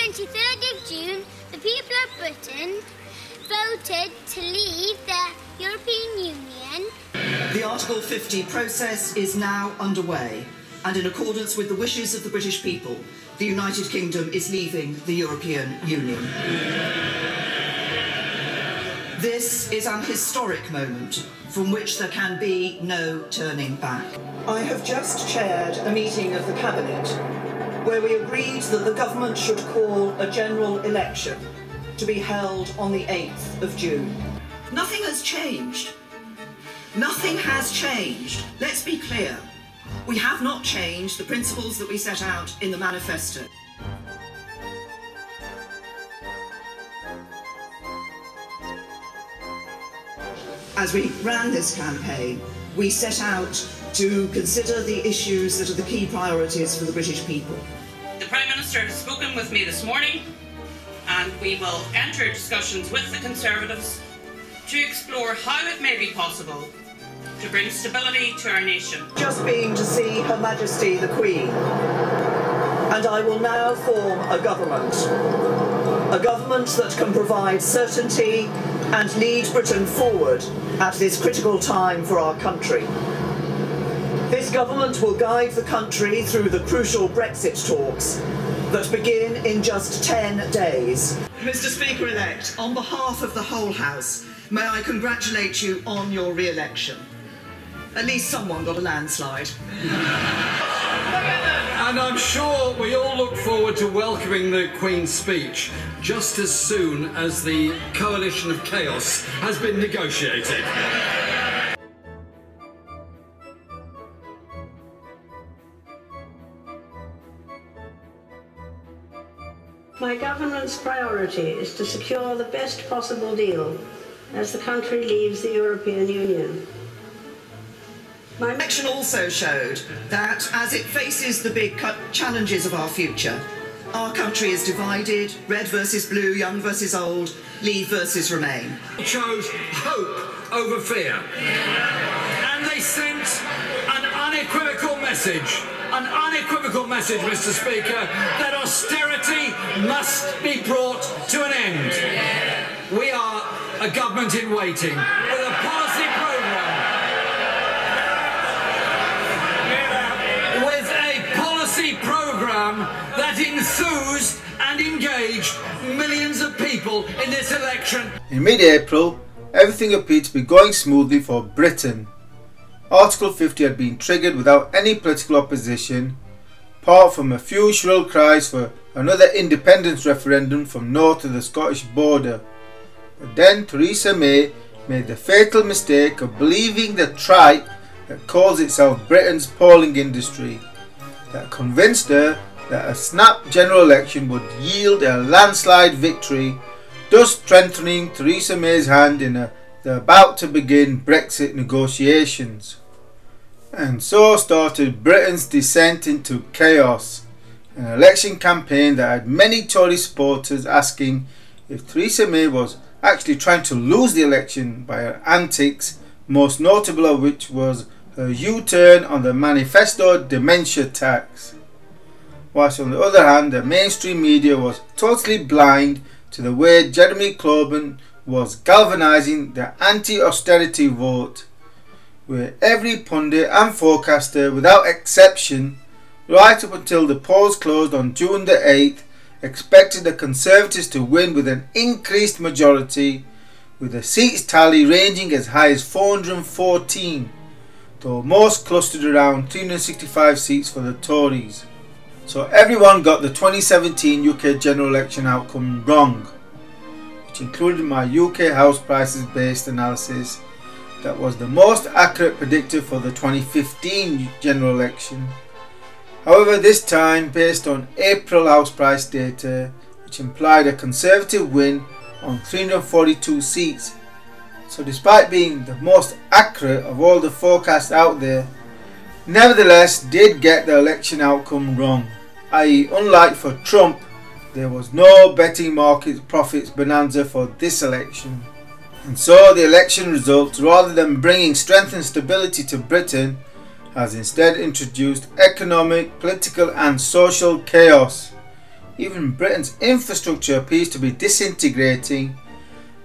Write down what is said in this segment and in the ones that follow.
23rd of June, the people of Britain voted to leave the European Union. The Article 50 process is now underway, and in accordance with the wishes of the British people, the United Kingdom is leaving the European Union. This is an historic moment from which there can be no turning back. I have just chaired a meeting of the Cabinet where we agreed that the government should call a general election to be held on the 8th of June. Nothing has changed. Nothing has changed. Let's be clear. We have not changed the principles that we set out in the manifesto. As we ran this campaign, we set out to consider the issues that are the key priorities for the British people. The Prime Minister has spoken with me this morning, and we will enter discussions with the Conservatives to explore how it may be possible to bring stability to our nation. Just been to see Her Majesty the Queen, and I will now form a government that can provide certainty and lead Britain forward at this critical time for our country. This government will guide the country through the crucial BrExit talks that begin in just 10 days. Mr. Speaker-elect, on behalf of the whole House, may I congratulate you on your re-election. At least someone got a landslide. And I'm sure we all look forward to welcoming the Queen's speech just as soon as the coalition of chaos has been negotiated. My government's priority is to secure the best possible deal as the country leaves the European Union. My election also showed that as it faces the big challenges of our future, our country is divided, red versus blue, young versus old, leave versus remain. They chose hope over fear. And they sent an unequivocal message, Mr. Speaker, that austerity must be brought to an end. We are a government in waiting with a policy programme. That enthused and engaged millions of people in this election. In mid-April, everything appeared to be going smoothly for Britain. Article 50 had been triggered without any political opposition, apart from a few shrill cries for another independence referendum from north of the Scottish border. But then Theresa May made the fatal mistake of believing the tripe that calls itself Britain's polling industry, that convinced her that a snap general election would yield a landslide victory, thus strengthening Theresa May's hand in the about to begin BrExit negotiations. And so started Britain's descent into chaos, an election campaign that had many Tory supporters asking if Theresa May was actually trying to lose the election by her antics, most notable of which was her U-turn on the manifesto dementia tax. Whilst on the other hand, the mainstream media was totally blind to the way Jeremy Corbyn was galvanising the anti-austerity vote, where every pundit and forecaster without exception, right up until the polls closed on June the 8th, expected the Conservatives to win with an increased majority, with the seats tally ranging as high as 414, though most clustered around 365 seats for the Tories. So everyone got the 2017 UK general election outcome wrong, which included my UK house prices based analysis that was the most accurate predictor for the 2015 general election. However, this time based on April house price data, which implied a Conservative win on 342 seats. So despite being the most accurate of all the forecasts out there, nevertheless did get the election outcome wrong, i.e. unlike for Trump, there was no betting market profits bonanza for this election. And so the election results, rather than bringing strength and stability to Britain, has instead introduced economic, political and social chaos, even Britain's infrastructure appears to be disintegrating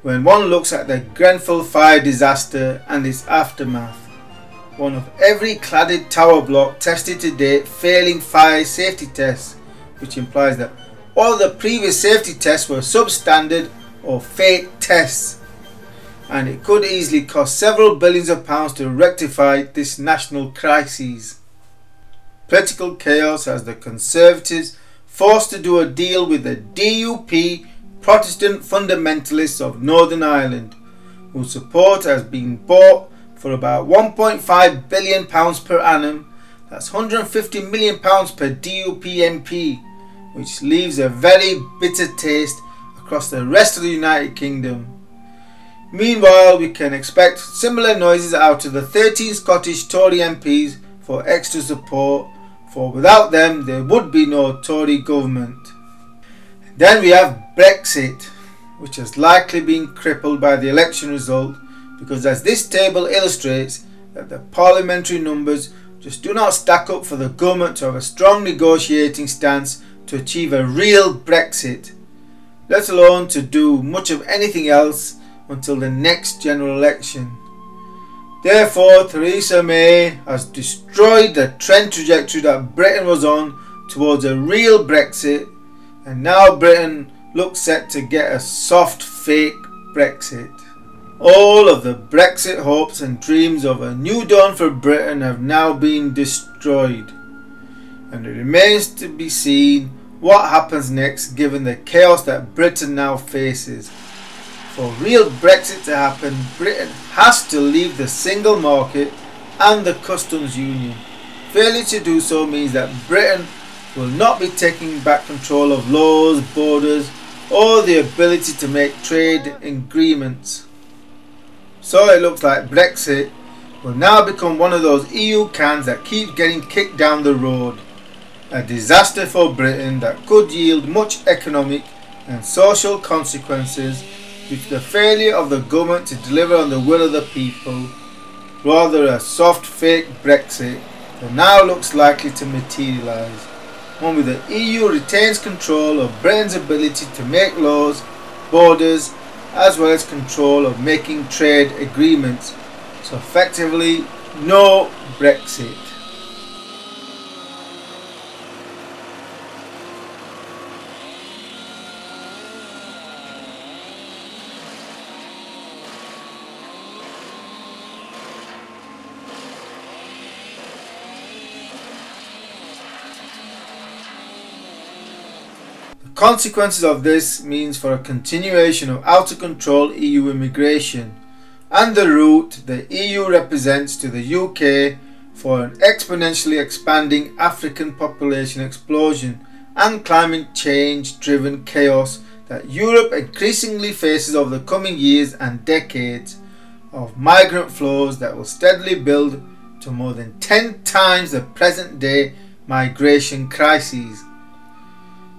when one looks at the Grenfell fire disaster and its aftermath. One of every cladded tower block tested to date failing fire safety tests, which implies that all the previous safety tests were substandard or fake tests, and it could easily cost several billions of pounds to rectify this national crisis. Political chaos has the Conservatives forced to do a deal with the DUP Protestant fundamentalists of Northern Ireland, whose support has been bought for about £1.5 billion per annum. That's £150 million per DUP MP, which leaves a very bitter taste across the rest of the United Kingdom. Meanwhile, we can expect similar noises out of the 13 Scottish Tory MPs for extra support, for without them there would be no Tory government. Then we have BrExit, which has likely been crippled by the election result, because as this table illustrates, that the parliamentary numbers just do not stack up for the government to have a strong negotiating stance to achieve a real Brexit, let alone to do much of anything else until the next general election. Therefore, Theresa May has destroyed the trend trajectory that Britain was on towards a real Brexit, and now Britain looks set to get a soft fake Brexit. All of the Brexit hopes and dreams of a new dawn for Britain have now been destroyed, and it remains to be seen what happens next given the chaos that Britain now faces. For real Brexit to happen, Britain has to leave the single market and the customs union. Failure to do so means that Britain will not be taking back control of laws, borders, or the ability to make trade agreements. So it looks like Brexit will now become one of those EU cans that keep getting kicked down the road. A disaster for Britain that could yield much economic and social consequences due to the failure of the government to deliver on the will of the people. Rather a soft fake Brexit that now looks likely to materialise, one where the EU retains control of Britain's ability to make laws, borders, as well as control of making trade agreements. So effectively, no Brexit. Consequences of this means for a continuation of out of control EU immigration and the route the EU represents to the UK for an exponentially expanding African population explosion and climate change driven chaos that Europe increasingly faces over the coming years and decades of migrant flows that will steadily build to more than 10 times the present day migration crises.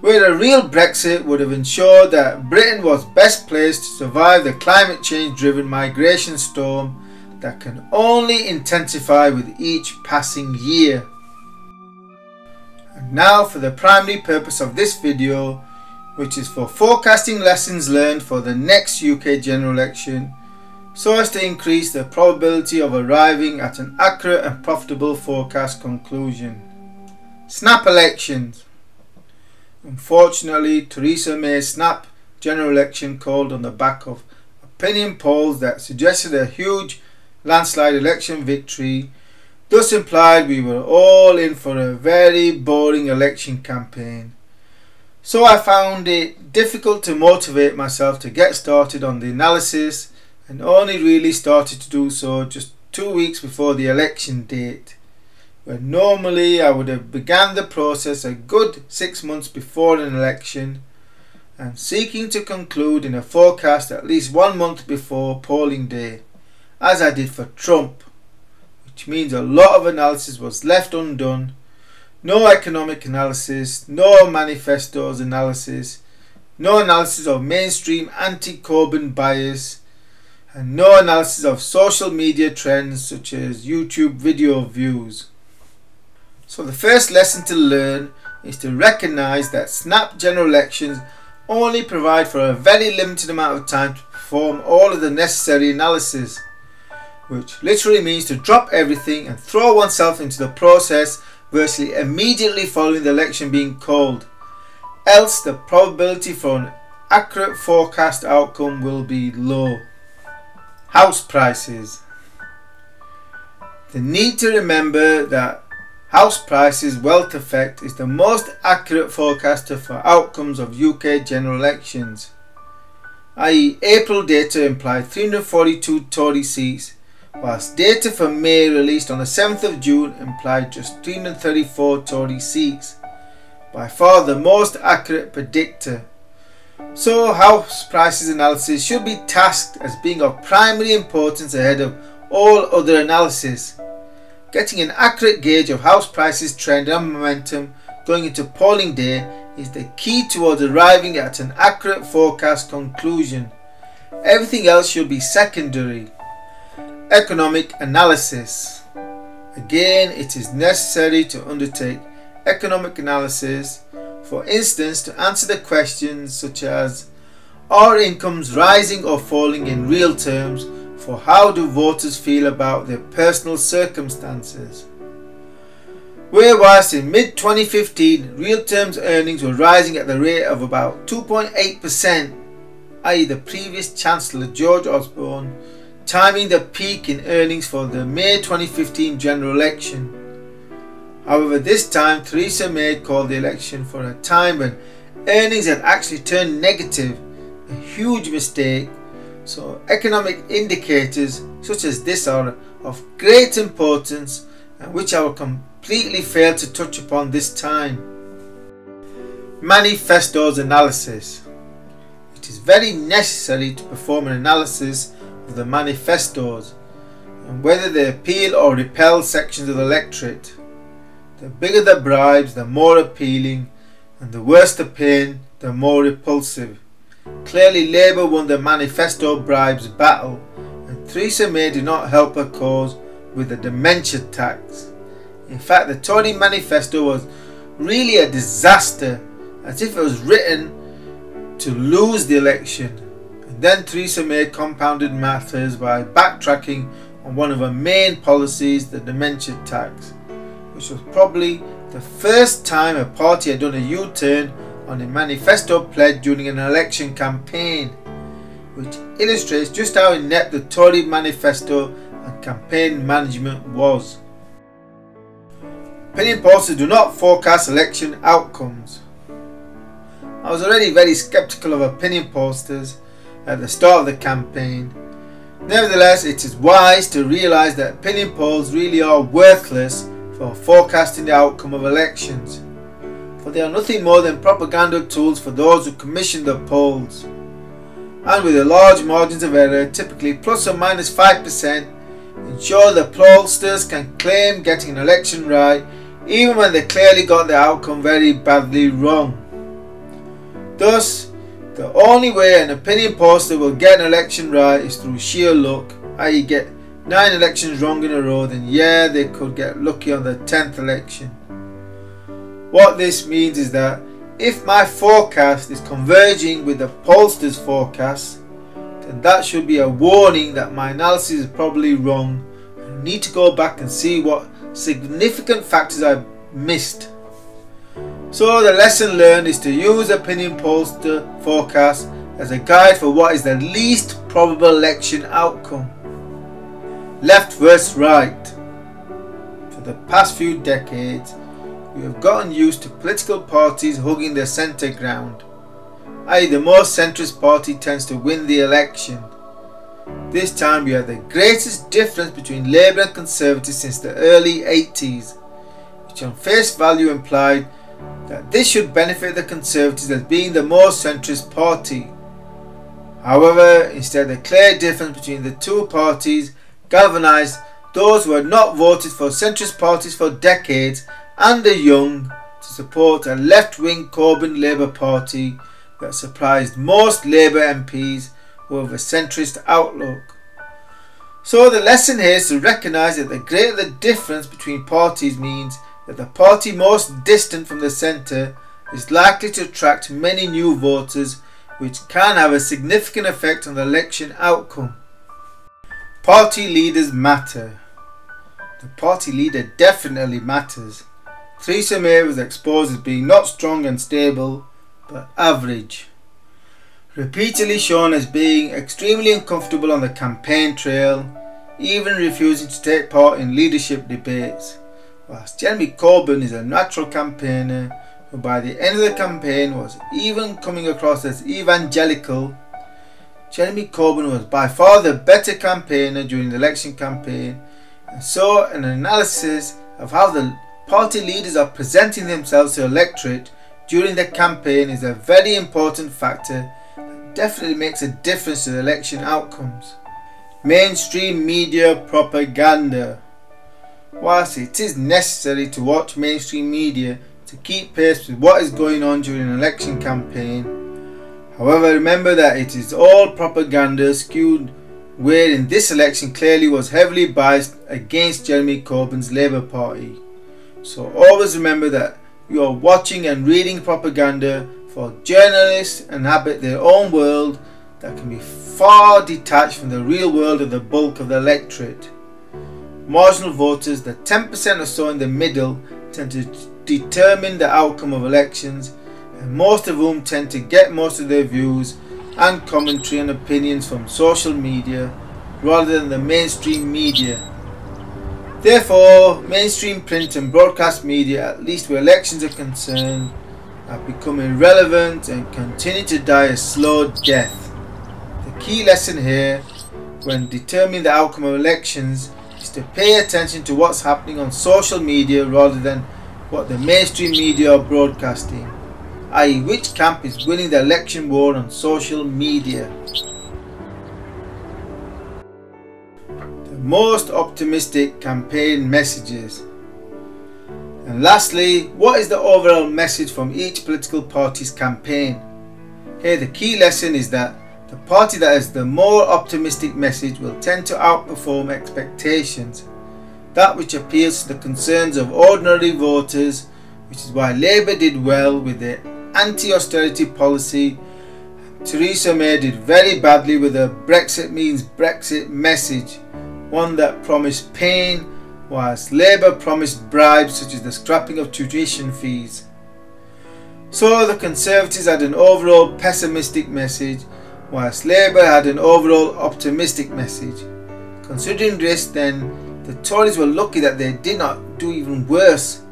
Where a real Brexit would have ensured that Britain was best placed to survive the climate change driven migration storm that can only intensify with each passing year. And now for the primary purpose of this video, which is for forecasting lessons learned for the next UK general election, so as to increase the probability of arriving at an accurate and profitable forecast conclusion. Snap elections. Unfortunately, Theresa May's snap general election called on the back of opinion polls that suggested a huge landslide election victory, thus implied we were all in for a very boring election campaign. So I found it difficult to motivate myself to get started on the analysis, and only really started to do so just 2 weeks before the election date, where normally I would have begun the process a good 6 months before an election and seeking to conclude in a forecast at least 1 month before polling day, as I did for Trump, which means a lot of analysis was left undone. No economic analysis, no manifestos analysis, no analysis of mainstream anti-Corbyn bias, and no analysis of social media trends such as YouTube video views. So the first lesson to learn is to recognise that snap general elections only provide for a very limited amount of time to perform all of the necessary analysis, which literally means to drop everything and throw oneself into the process virtually immediately following the election being called, else the probability for an accurate forecast outcome will be low. House prices. The need to remember that house prices wealth effect is the most accurate forecaster for outcomes of UK general elections, i.e. April data implied 342 Tory seats, whilst data for May released on the 7th of June implied just 334 Tory seats, by far the most accurate predictor. So house prices analysis should be tasked as being of primary importance ahead of all other analysis. Getting an accurate gauge of house prices trend and momentum going into polling day is the key towards arriving at an accurate forecast conclusion. Everything else should be secondary. Economic analysis. Again, it is necessary to undertake economic analysis, for instance to answer the questions such as: are incomes rising or falling in real terms? For how do voters feel about their personal circumstances? Where whilst in mid-2015 real terms earnings were rising at the rate of about 2.8%, i.e. the previous Chancellor George Osborne timing the peak in earnings for the May 2015 general election. However, this time Theresa May called the election for a time when earnings had actually turned negative, a huge mistake. So economic indicators such as this are of great importance and which I will completely fail to touch upon this time. Manifestos analysis. It is very necessary to perform an analysis of the manifestos and whether they appeal or repel sections of the electorate. The bigger the bribes, the more appealing, and the worse the pain, the more repulsive. Clearly Labour won the manifesto bribes battle, and Theresa May did not help her cause with the dementia tax. In fact, the Tory manifesto was really a disaster, as if it was written to lose the election. And then Theresa May compounded matters by backtracking on one of her main policies, the dementia tax, which was probably the first time a party had done a U-turn on a manifesto pledge during an election campaign, which illustrates just how inept the Tory manifesto and campaign management was. Opinion pollsters do not forecast election outcomes. I was already very sceptical of opinion pollsters at the start of the campaign. Nevertheless, it is wise to realise that opinion polls really are worthless for forecasting the outcome of elections, for they are nothing more than propaganda tools for those who commission the polls, and with the large margins of error, typically plus or minus 5%, ensure the pollsters can claim getting an election right even when they clearly got the outcome very badly wrong. Thus, the only way an opinion pollster will get an election right is through sheer luck, i.e. get 9 elections wrong in a row, then yeah, they could get lucky on the 10th election. What this means is that if my forecast is converging with the pollster's forecast, then that should be a warning that my analysis is probably wrong. I need to go back and see what significant factors I've missed. So the lesson learned is to use opinion pollster forecast as a guide for what is the least probable election outcome. Left versus right. For the past few decades, we have gotten used to political parties hugging the centre ground, i.e. the most centrist party tends to win the election. This time we have the greatest difference between Labour and Conservatives since the early 80s, which on face value implied that this should benefit the Conservatives as being the most centrist party. However, instead the clear difference between the two parties galvanised those who had not voted for centrist parties for decades and the young to support a left-wing Corbyn Labour Party that surprised most Labour MPs who have a centrist outlook. So the lesson here is to recognise that the greater the difference between parties means that the party most distant from the centre is likely to attract many new voters, which can have a significant effect on the election outcome. Party leaders matter. The party leader definitely matters. Theresa May was exposed as being not strong and stable, but average. Repeatedly shown as being extremely uncomfortable on the campaign trail, even refusing to take part in leadership debates, whilst Jeremy Corbyn is a natural campaigner who by the end of the campaign was even coming across as evangelical. Jeremy Corbyn was by far the better campaigner during the election campaign, and so an analysis of how the party leaders are presenting themselves to the electorate during the campaign is a very important factor that definitely makes a difference to the election outcomes. Mainstream media propaganda. Whilst it is necessary to watch mainstream media to keep pace with what is going on during an election campaign, however, remember that it is all propaganda skewed, where in this election clearly was heavily biased against Jeremy Corbyn's Labour Party. So always remember that you are watching and reading propaganda, for journalists inhabit their own world that can be far detached from the real world of the bulk of the electorate. Marginal voters, the 10% or so in the middle, tend to determine the outcome of elections, and most of whom tend to get most of their views and commentary and opinions from social media rather than the mainstream media. Therefore, mainstream print and broadcast media, at least where elections are concerned, have become irrelevant and continue to die a slow death. The key lesson here, when determining the outcome of elections, is to pay attention to what's happening on social media rather than what the mainstream media are broadcasting, i.e. which camp is winning the election war on social media. The most optimistic campaign messages. And lastly, what is the overall message from each political party's campaign? Here the key lesson is that the party that has the more optimistic message will tend to outperform expectations, that which appeals to the concerns of ordinary voters, which is why Labour did well with their anti-austerity policy, and Theresa May did very badly with her Brexit means Brexit message, one that promised pain, whilst Labour promised bribes such as the scrapping of tuition fees. So the Conservatives had an overall pessimistic message, whilst Labour had an overall optimistic message. Considering this, then, the Tories were lucky that they did not do even worse.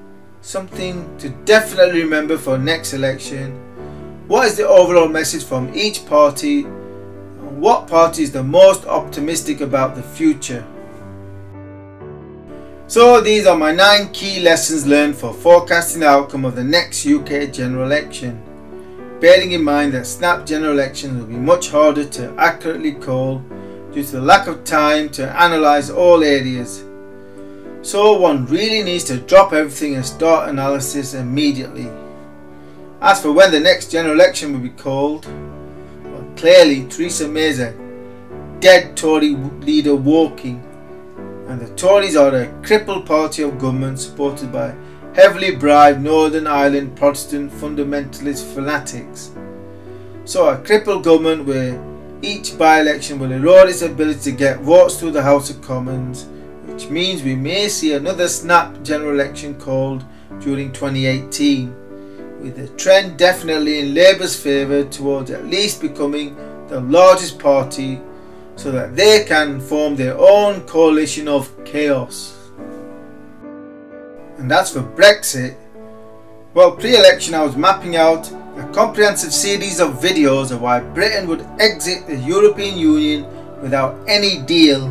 Something to definitely remember for next election. What is the overall message from each party, and what party is the most optimistic about the future? So these are my 9 key lessons learned for forecasting the outcome of the next UK general election, bearing in mind that snap general elections will be much harder to accurately call due to the lack of time to analyse all areas. So one really needs to drop everything and start analysis immediately. As for when the next general election will be called, well, clearly Theresa May is a dead Tory leader walking, and the Tories are a crippled party of government supported by heavily bribed Northern Ireland Protestant fundamentalist fanatics. So a crippled government where each by-election will erode its ability to get votes through the House of Commons, which means we may see another snap general election called during 2018, with the trend definitely in Labour's favour towards at least becoming the largest party so that they can form their own coalition of chaos. And as for Brexit, well, pre-election I was mapping out a comprehensive series of videos of why Britain would exit the European Union without any deal,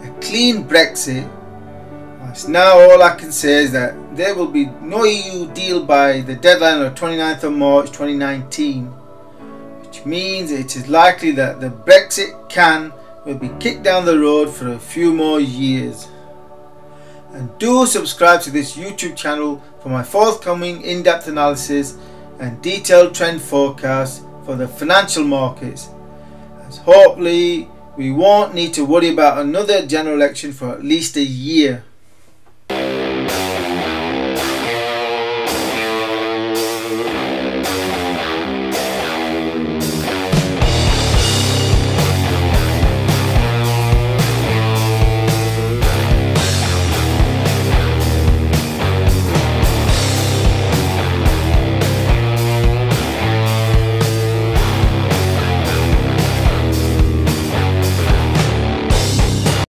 a clean Brexit. Whilst now all I can say is that there will be no EU deal by the deadline of 29th of March 2019, which means it is likely that the Brexit can will be kicked down the road for a few more years. And do subscribe to this YouTube channel for my forthcoming in-depth analysis and detailed trend forecasts for the financial markets, as hopefully we won't need to worry about another general election for at least a year.